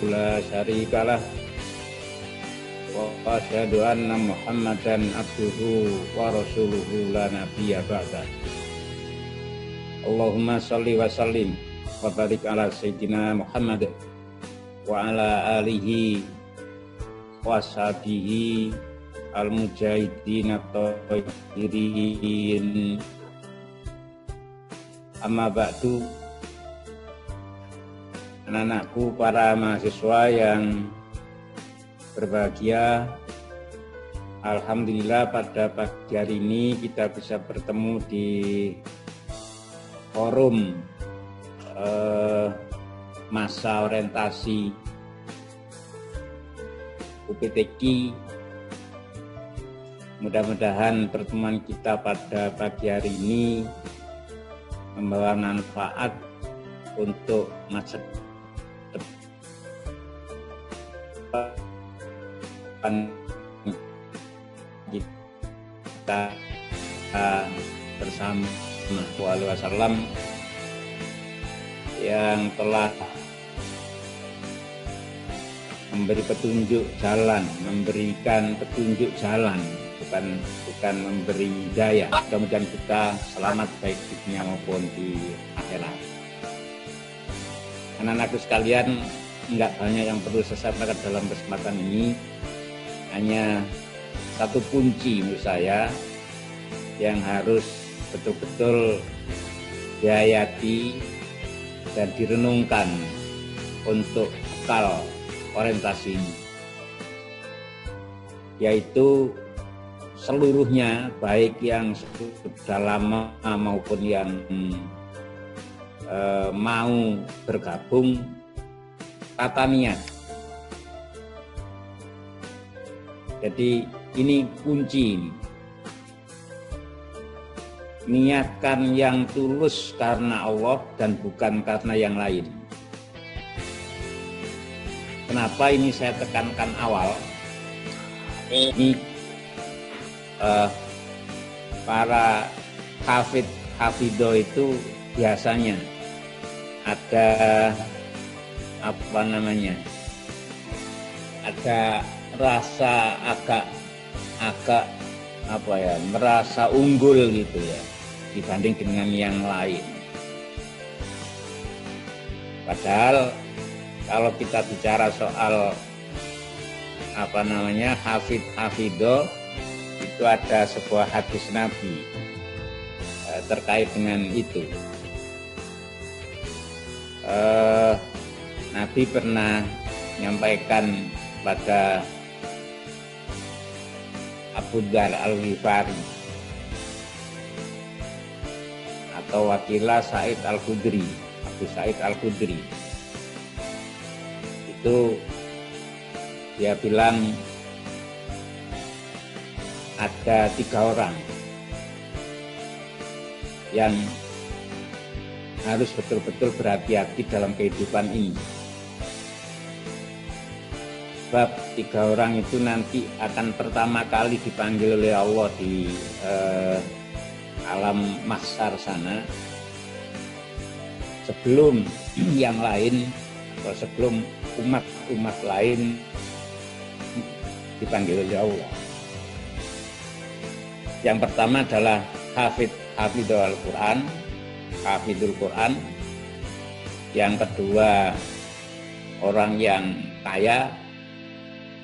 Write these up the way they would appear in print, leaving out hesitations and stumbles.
la syarikalah wa asyhadu anna Muhammadan abduhu wa rasuluhu la nabiyya ba'da. Allahumma shalli wa sallim wa barik ala sayyidina Muhammad wa ala alihi wa sahbihi al-mujahidin at-tahirin. Amma ba'du. Anak-anakku, para mahasiswa yang berbahagia, alhamdulillah pada pagi hari ini kita bisa bertemu di forum masa orientasi UPTQ. Mudah-mudahan pertemuan kita pada pagi hari ini membawa manfaat untuk masa depan kita bersama Alaihi Wasallam yang telah memberi petunjuk jalan, memberikan petunjuk jalan, bukan memberi hidayah. Mudah-mudahan kita selamat baik di dunia maupun di akhirat. Anak-anakku sekalian, enggak banyak yang perlu saya sampaikan dalam kesempatan ini. Hanya satu kunci menurut saya yang harus betul-betul dihayati dan direnungkan untuk bekal orientasi ini, yaitu seluruhnya, baik yang sudah lama maupun yang mau bergabung, tata niat. Jadi ini kunci ini. Niatkan yang tulus karena Allah dan bukan karena yang lain. Kenapa ini saya tekankan awal? Ini para hafidoh itu biasanya ada ada rasa agak merasa unggul gitu ya dibanding dengan yang lain. Padahal kalau kita bicara soal hafidoh, itu ada sebuah hadis Nabi terkait dengan itu. Nabi pernah menyampaikan pada Abu Dzar Al-Ghifari atau wakilah Sa'id Al-Khudri, Abu Sa'id Al-Khudri. Itu dia bilang ada 3 orang yang harus betul-betul berhati-hati dalam kehidupan ini. Sebab 3 orang itu nanti akan pertama kali dipanggil oleh Allah di alam mahsyar sana, sebelum yang lain atau sebelum umat-umat lain dipanggil oleh Allah. Yang pertama adalah hafidul Al-Quran, hafidul Quran. Yang kedua orang yang kaya.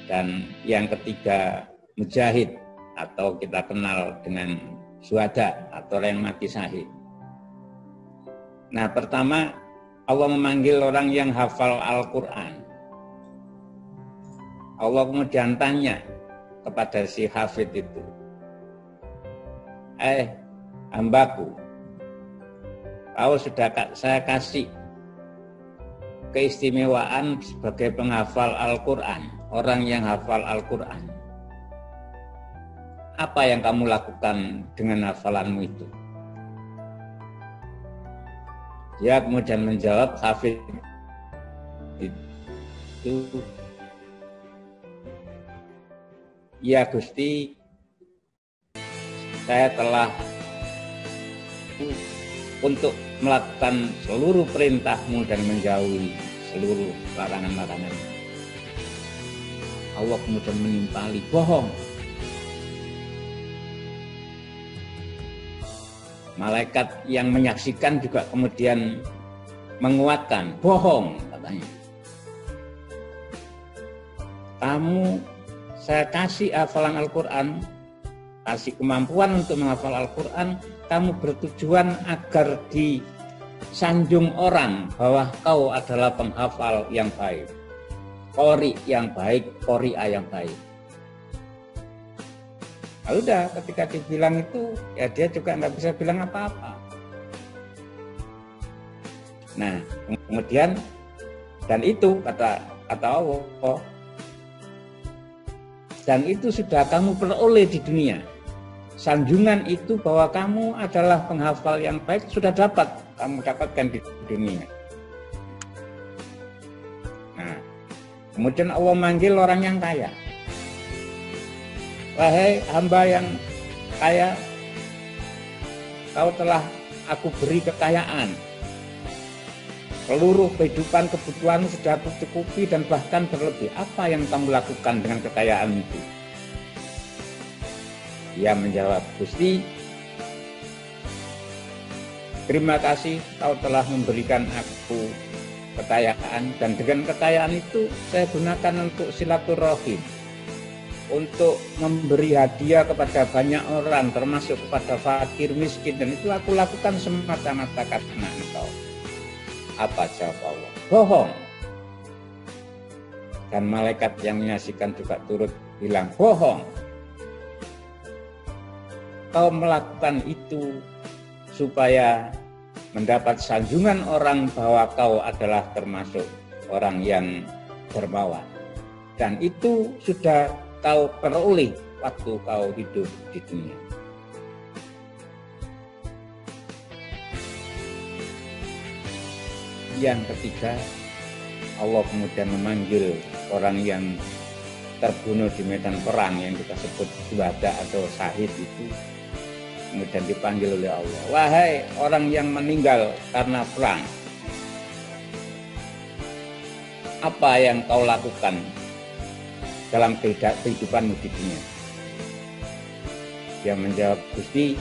Dan yang ketiga mujahid atau kita kenal dengan syuhada atau yang mati syahid. Nah, pertama Allah memanggil orang yang hafal Al-Quran. Allah kemudian tanya kepada si hafid itu, hambaku, kau sudah saya kasih keistimewaan sebagai penghafal Al-Quran, orang yang hafal Al-Quran. Apa yang kamu lakukan dengan hafalanmu itu? Dia kemudian menjawab, hafid itu, ya Gusti, saya telah untuk melakukan seluruh perintahmu dan menjauhi seluruh larangan-larangan. Allah kemudian menimpali bohong. Malaikat yang menyaksikan juga kemudian menguatkan, bohong katanya. Kamu, saya kasih hafalan Al-Quran, kasih kemampuan untuk menghafal Al-Quran, kamu bertujuan agar disanjung orang bahwa kau adalah penghafal yang baik, qori yang baik, qori'ah yang baik. Nah, udah ketika dibilang itu, ya dia juga nggak bisa bilang apa-apa. Nah, kemudian dan itu kata Allah, dan itu sudah kamu peroleh di dunia. Sanjungan itu bahwa kamu adalah penghafal yang baik sudah dapat kamu dapatkan di dunia. Nah, kemudian Allah manggil orang yang kaya. Wahai hamba yang kaya, kau telah aku beri kekayaan. Seluruh kehidupan kebutuhan sudah aku cukupi dan bahkan berlebih. Apa yang kamu lakukan dengan kekayaan itu? Dia menjawab, Gusti, terima kasih kau telah memberikan aku kekayaan, dan dengan kekayaan itu saya gunakan untuk silaturahim, untuk memberi hadiah kepada banyak orang, termasuk kepada fakir miskin, dan itu aku lakukan semata-mata karena engkau. Apa jawab Allah? Bohong. Dan malaikat yang menyaksikan juga turut bilang, bohong. Kau melakukan itu supaya mendapat sanjungan orang bahwa kau adalah termasuk orang yang dermawan. Dan itu sudah kau peroleh waktu kau hidup di dunia. Yang ketiga, Allah kemudian memanggil orang yang terbunuh di medan perang yang kita sebut syuhada atau syahid itu, kemudian dipanggil oleh Allah. Wahai orang yang meninggal karena perang, apa yang kau lakukan dalam kehidupanmu di dunia? Dia menjawab, Gusti,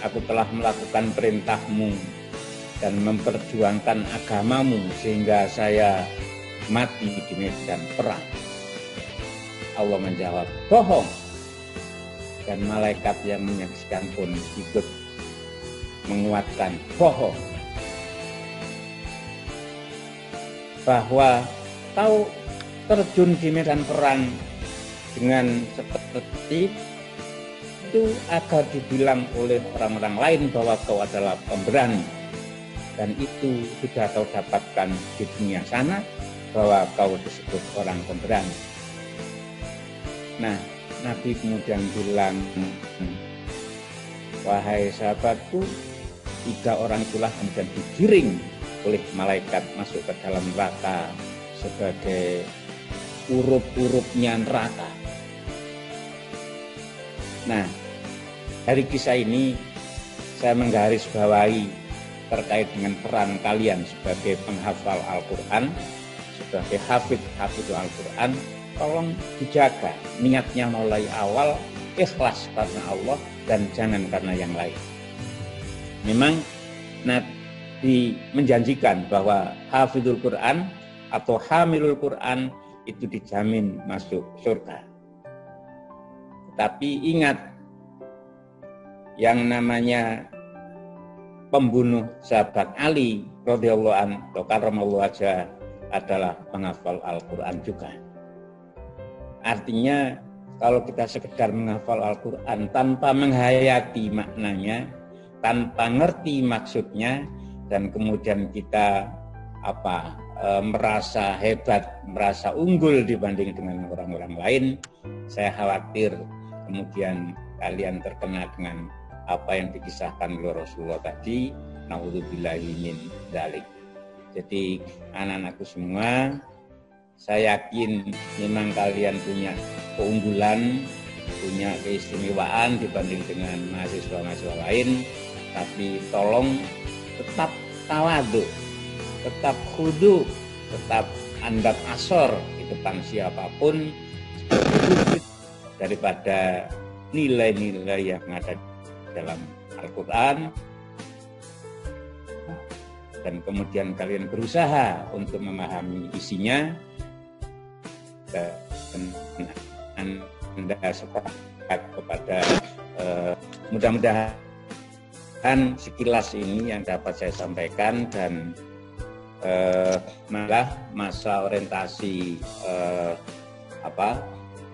aku telah melakukan perintahmu dan memperjuangkan agamamu sehingga saya mati di medan perang. Allah menjawab, bohong. Dan malaikat yang menyaksikan pun ikut menguatkan, bohong. Bahwa kau terjun di medan perang dengan seperti itu agar dibilang oleh orang-orang lain bahwa kau adalah pemberani. Dan itu sudah kau dapatkan di dunia sana, bahwa kau disebut orang pemberani. Nah, Nabi kemudian bilang, wahai sahabatku, 3 orang itulah kemudian digiring oleh malaikat masuk ke dalam neraka sebagai urup-urupnya neraka. Nah, dari kisah ini saya menggarisbawahi terkait dengan peran kalian sebagai penghafal Al-Quran, sebagai hafidh Al-Quran. Tolong dijaga niatnya mulai awal, ikhlas karena Allah dan jangan karena yang lain. Memang Nabi menjanjikan bahwa hafidhul Quran atau hamilul Quran itu dijamin masuk surga. Tapi ingat, yang namanya pembunuh sahabat Ali radhiyallahu anhu atau karramallahu wajhah adalah penghafal Al-Quran juga. Artinya kalau kita sekedar menghafal Al-Quran tanpa menghayati maknanya, tanpa ngerti maksudnya, dan kemudian kita merasa hebat, merasa unggul dibanding dengan orang-orang lain, saya khawatir kemudian kalian terkena dengan apa yang dikisahkan oleh Rasulullah tadi, naudzubillahi min dzalik. Jadi anak-anakku semua, saya yakin memang kalian punya keunggulan, punya keistimewaan dibanding dengan mahasiswa-mahasiswa lain, tapi tolong tetap tawadhu, tetap khudu, tetap andap asor di depan siapapun sebagai wujud daripada nilai-nilai yang ada dalam Al-Quran, dan kemudian kalian berusaha untuk memahami isinya, dan Anda sepakat kepada mudah-mudahan sekilas ini yang dapat saya sampaikan, dan malah masa orientasi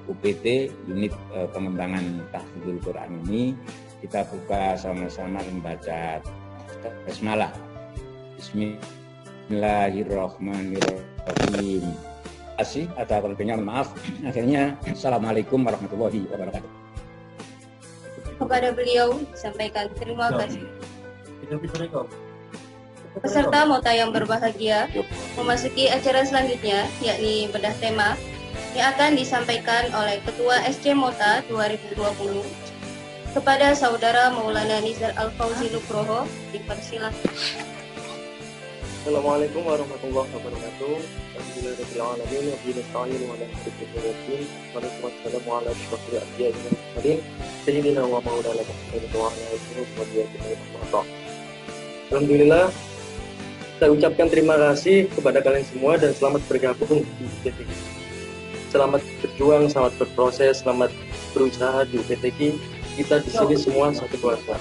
UPT unit pengembangan tahfidzul Quran ini kita buka sama-sama membaca basmalah. Bismillahirrahmanirrahim. Ada kalanya maaf. Akhirnya assalamualaikum warahmatullahi wabarakatuh. Kepada beliau disampaikan terima kasih. Peserta Mota yang berbahagia memasuki acara selanjutnya, yakni bedah tema yang akan disampaikan oleh Ketua SC Mota 2020 kepada Saudara Maulana Nizar Al-Fauzi Nugroho. Dipersilakan. Assalamualaikum warahmatullahi wabarakatuh. Alhamdulillahirabbil alamin wa bihi nasta'in wa ala alihi wa sahbihi sayyidina wa maulana Muhammadin wa ala alihi wa sahbihi. Alhamdulillah, saya ucapkan terima kasih kepada kalian semua dan selamat bergabung di UPTQ. Selamat berjuang, selamat berproses, selamat berusaha di UPTQ. Kita di sini semua satu keluarga.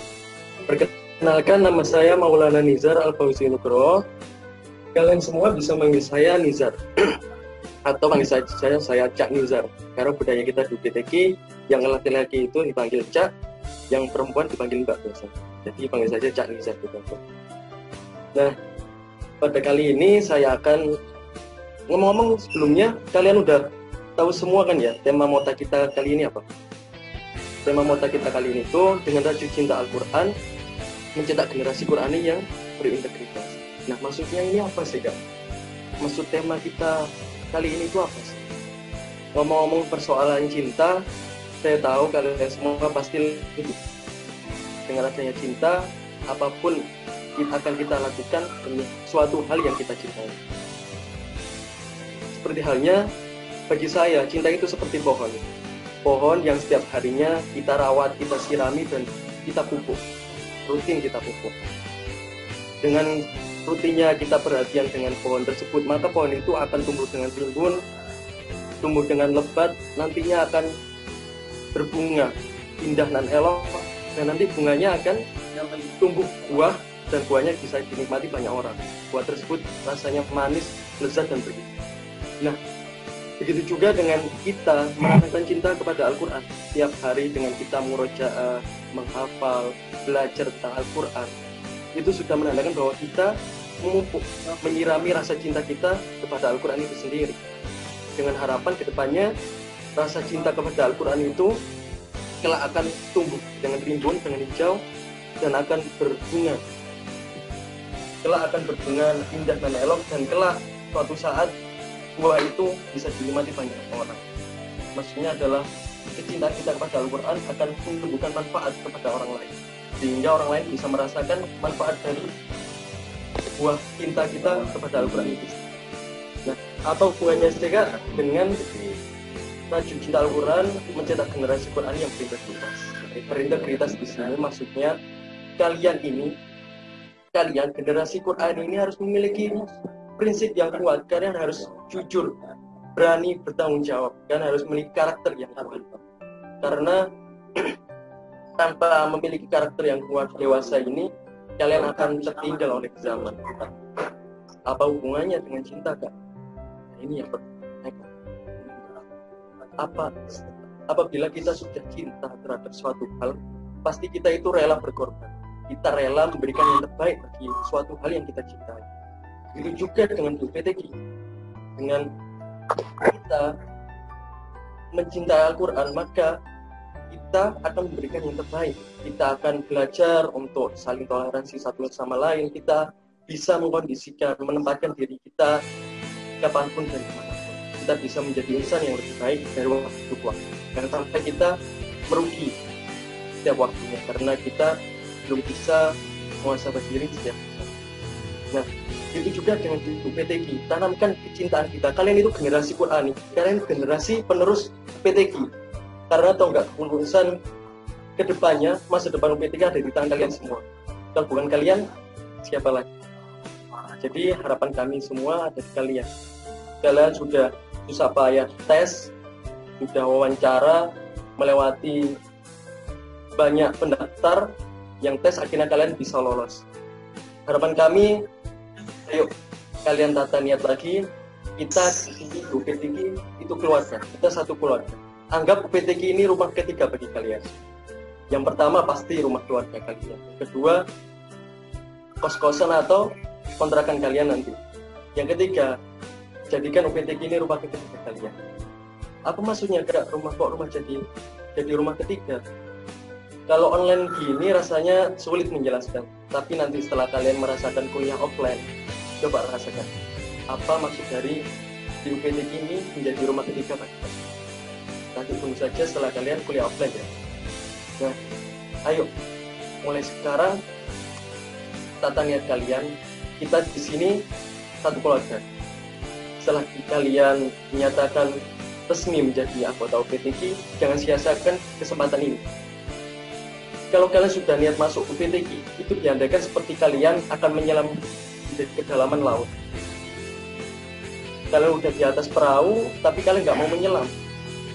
Perkenalkan, nama saya Maulana Nizar Al-Fauzi Nugroho. Kalian semua bisa manggil saya Nizar atau panggil saya Cak Nizar. Karena budaya kita di UPTQ, yang laki-laki itu dipanggil Cak, yang perempuan dipanggil Mbak biasa. Jadi panggil saja Cak Nizar gitu. Nah, pada kali ini saya akan ngomong-ngomong, sebelumnya kalian udah tahu semua kan ya tema Mota kita kali ini apa? Tema Mota kita kali ini tuh dengan raju cinta Al-Quran, mencetak generasi Qurani yang berintegritas. Nah, maksudnya ini apa sih, Kak? Maksud tema kita kali ini itu apa sih? Ngomong-ngomong persoalan cinta, saya tahu kalian semua pasti dengan adanya cinta, apapun akan kita lakukan demi suatu hal yang kita cintai. Seperti halnya, bagi saya, cinta itu seperti pohon. Pohon yang setiap harinya kita rawat, kita sirami, dan kita pupuk. Rutin kita pupuk. Dengan rutinnya kita perhatian dengan pohon tersebut, maka pohon itu akan tumbuh dengan rimbun, tumbuh dengan lebat, nantinya akan berbunga indah dan elok, dan nanti bunganya akan tumbuh buah, dan buahnya bisa dinikmati banyak orang. Buah tersebut rasanya manis, lezat, dan berguna. Nah, begitu juga dengan kita merasakan cinta kepada Al-Quran. Tiap hari dengan kita murojaah, menghafal, belajar tentang Al-Quran, itu sudah menandakan bahwa kita memupuk, menyirami rasa cinta kita kepada Al-Quran itu sendiri. Dengan harapan kedepannya rasa cinta kepada Al-Quran itu kelak akan tumbuh dengan rimbun, dengan hijau, dan akan berbunga. Kelak akan berbunga indah dan elok, dan kelak suatu saat buah itu bisa dinikmati banyak orang. Maksudnya adalah kecintaan kita kepada Al-Quran akan menumbuhkan manfaat kepada orang lain, sehingga orang lain bisa merasakan manfaat dari buah cinta kita kepada Al-Quran itu. Nah, apa hubungannya Sega dengan raju cinta Al-Quran mencetak generasi Quran yang berintegritas? Berintegritas di sini maksudnya kalian generasi Quran ini harus memiliki prinsip yang kuat. Kalian harus jujur, berani bertanggung jawab, dan harus memiliki karakter yang kuat. Karena tanpa memiliki karakter yang kuat dewasa ini, kalian akan tertinggal oleh zaman. Apa hubungannya dengan cinta, Kak? Nah, ini yang apabila kita sudah cinta terhadap suatu hal, pasti kita itu rela berkorban. Kita rela memberikan yang terbaik bagi suatu hal yang kita cintai. Itu juga dengan UPTQ. Dengan kita mencintai Al-Quran, maka kita akan memberikan yang terbaik. Kita akan belajar untuk saling toleransi satu sama lain. Kita bisa mengkondisikan, menempatkan diri kita kapanpun dan dimanapun. Kita bisa menjadi insan yang lebih baik dari waktu ke waktu. Jangan sampai kita merugi setiap waktunya, karena kita belum bisa muhasabah diri setiap saat. Nah, Itu juga dengan UPTG, tanamkan kecintaan kita. Kalian itu generasi Qur'ani, kalian generasi penerus UPTG. Karena atau enggak, urusan kedepannya, masa depan UPTG ada di tangan kalian semua. Kalau bukan kalian, siapa lagi? Jadi harapan kami semua ada di kalian. Kalian sudah susah payah tes, sudah wawancara, melewati banyak pendaftar yang tes, akhirnya kalian bisa lolos. Harapan kami, ayo kalian tata niat lagi. Kita di UPTG itu keluarga, kita satu keluarga. Anggap UPTG ini rumah ketiga bagi kalian. Yang pertama pasti rumah keluarga kalian. Yang kedua, kos-kosan atau kontrakan kalian nanti. Yang ketiga, jadikan UPTG ini rumah ketiga kalian. Apa maksudnya rumah jadi rumah ketiga? Kalau online gini rasanya sulit menjelaskan. Tapi nanti setelah kalian merasakan kuliah offline, coba rasakan apa maksud dari di UPTG ini menjadi rumah ketiga bagi kalian. Nanti tunggu saja setelah kalian kuliah offline ya. Nah, ayo mulai sekarang tata niat kalian. Kita di sini satu keluarga. Setelah kalian menyatakan resmi menjadi anggota UPTG, jangan sia-siakan kesempatan ini. Kalau kalian sudah niat masuk UPTG, itu diandaikan seperti kalian akan menyelam di kedalaman laut. Kalian udah di atas perahu, tapi kalian nggak mau menyelam.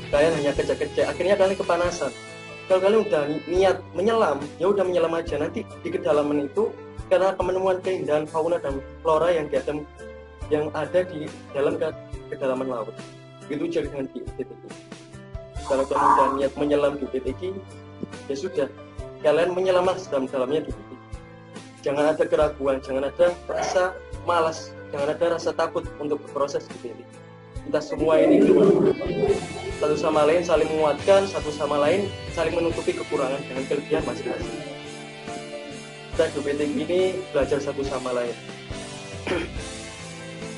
Kalian hanya kejak-kejak, akhirnya kalian kepanasan. Kalau kalian udah niat menyelam, ya udah menyelam aja. Nanti di kedalaman itu, karena penemuan keindahan fauna dan flora yang ada di dalam kedalaman laut. Itu jadi dengan di UPTG. Kalau kalian udah niat menyelam di UPTG, ya sudah, kalian menyelam dalam-dalamnya di UPTG. Jangan ada keraguan, jangan ada rasa malas, jangan ada rasa takut untuk berproses di UPTG. Kita semua ini satu sama lain saling menguatkan, satu sama lain saling menutupi kekurangan dengan kelebihan masing-masing. Kita di UPTG ini belajar satu sama lain.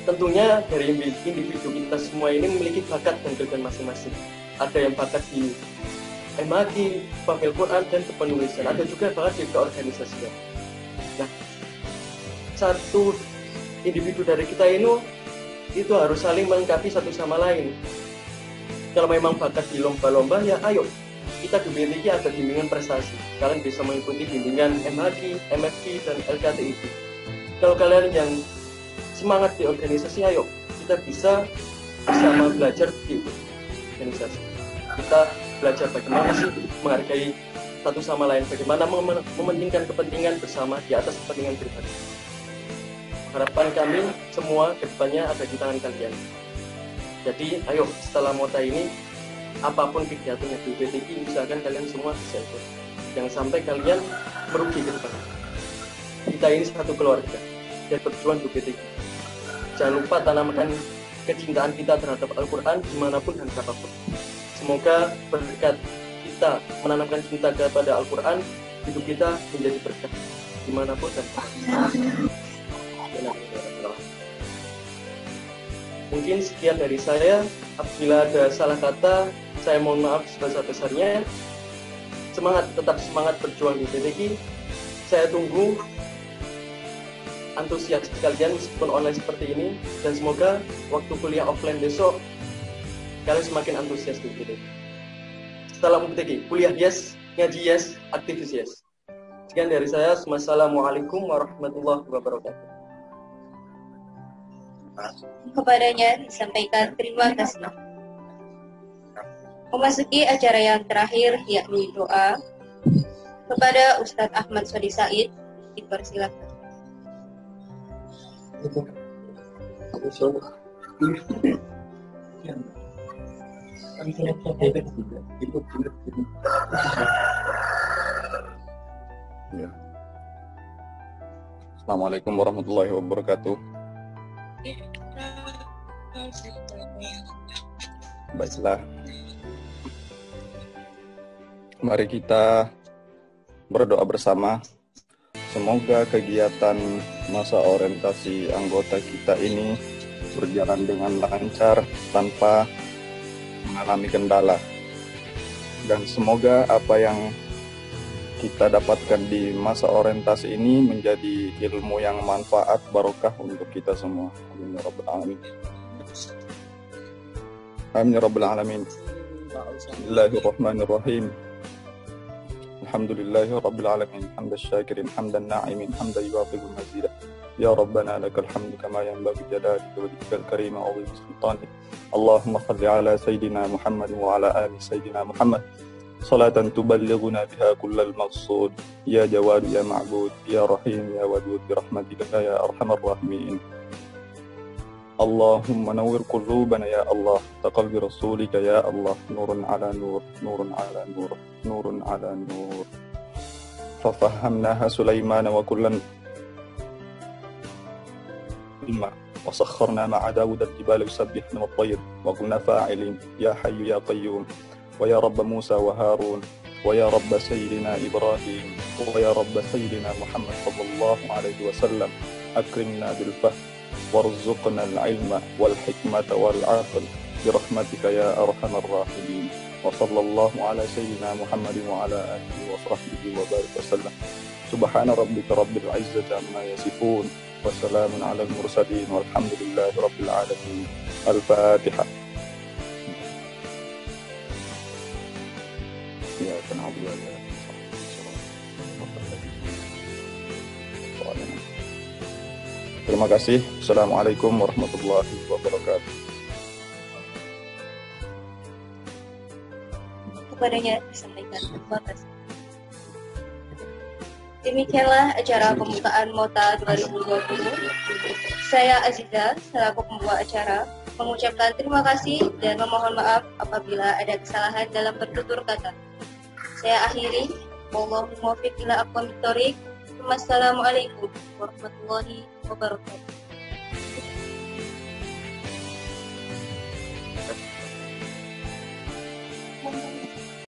Tentunya dari individu kita semua ini memiliki bakat dan kelebihan masing-masing. Ada yang bakat di MHQ, pahfil Quran, dan kepenulisan. Ada juga bakat di keorganisasian. Nah, satu individu dari kita ini itu harus saling melengkapi satu sama lain. Kalau memang bakat di lomba-lomba, ya ayo kita di UPTG ada bimbingan prestasi. Kalian bisa mengikuti bimbingan MHQ, MFQ, dan LKTIB. Kalau kalian yang semangat di organisasi, ayo kita bisa bersama belajar di organisasi. Kita belajar bagaimana sih menghargai satu sama lain, bagaimana mementingkan kepentingan bersama di atas kepentingan pribadi. Harapan kami semua kedepannya ada di tangan kalian. Jadi ayo setelah mota ini, apapun kegiatannya di UPTG, usahakan kalian semua bisa ikut. Jangan sampai kalian merugi ke depan. Kita ini satu keluarga dan berjuang di UPTG. Jangan lupa tanamkan kecintaan kita terhadap Al-Quran dimanapun dan kapanpun. Semoga berkat kita menanamkan cinta kepada Al-Quran, hidup kita menjadi berkah dimanapun dan kapanpun. Mungkin sekian dari saya. Apabila ada salah kata, saya mohon maaf sebesar-besarnya. Semangat, tetap semangat berjuang di UPTG. Saya tunggu antusias kalian meskipun online seperti ini, dan semoga waktu kuliah offline besok kalian semakin antusias di UPTG. Salam UPTG, kuliah yes, ngaji yes, aktivis yes. Sekian dari saya. Wassalamualaikum warahmatullahi wabarakatuh. Kepadanya disampaikan terima kasih. Memasuki acara yang terakhir, yakni doa, kepada Ustadz Ahmad Sodi Said, dipersilakan. Ya. Assalamualaikum warahmatullahi wabarakatuh. Baiklah, mari kita berdoa bersama. Semoga kegiatan masa orientasi anggota kita ini berjalan dengan lancar tanpa mengalami kendala. Dan semoga apa yang kita dapatkan di masa orientasi ini menjadi ilmu yang manfaat barokah untuk kita semua. Amin ya rabbal alamin. Amin ya rabbal alamin. Bismillahirrahmanirrahim. Alhamdulillahi rabbil alamin. Hamdan syakirin, hamdan na'imin, hamdan yuwafiqu mazidah. Ya Rabbana lakal hamdu kama yanbaghi jalalika wa wajhikal karim wa 'azimi sultanik. Allahumma shalli ala sayyidina Muhammad wa ala ali sayyidina Muhammad. Salatan tuballighuna biha kullal maqsud. Ya Jawad ya Ma'bud, ya Rahim ya Wadud bi rahmatika ya arhamar rahimin. Allahumma nawwir qulubana ya Allah, taqabbil rasulika ya Allah, nurun ala nur, nurun ala nur, nurun ala nur. Fafahamnaha Sulaiman wa kullan وسخرنا مع داود الجبال يسبحن والطير وكنا فاعلين يا حي يا قيوم ويا رب موسى وهارون ويا رب سيدنا إبراهيم ويا رب سيدنا محمد صلى الله عليه وسلم أكرمنا بالفهم وارزقنا العلم والحكمة والعقل برحمتك يا أرحم الراحمين وصلى الله على سيدنا محمد وعلى آله وصحبه وبارك وسلم سبحان ربك رب العزة عما يصفون وسلام على المرسلين والحمد لله رب العالمين. الفاتحة. إياك نعبد وإياك نستعين. Terima kasih. Assalamualaikum warahmatullahi wabarakatuh. Kepadanya disampaikan. Terima kasih. Demikianlah acara pembukaan MOTA 2020. Saya Aziza, selaku pembawa acara, mengucapkan terima kasih dan memohon maaf apabila ada kesalahan dalam bertutur kata. Saya akhiri. Wallahu muwaffiq ila aqwamit thoriq. Wassalamualaikum warahmatullahi wabarakatuh.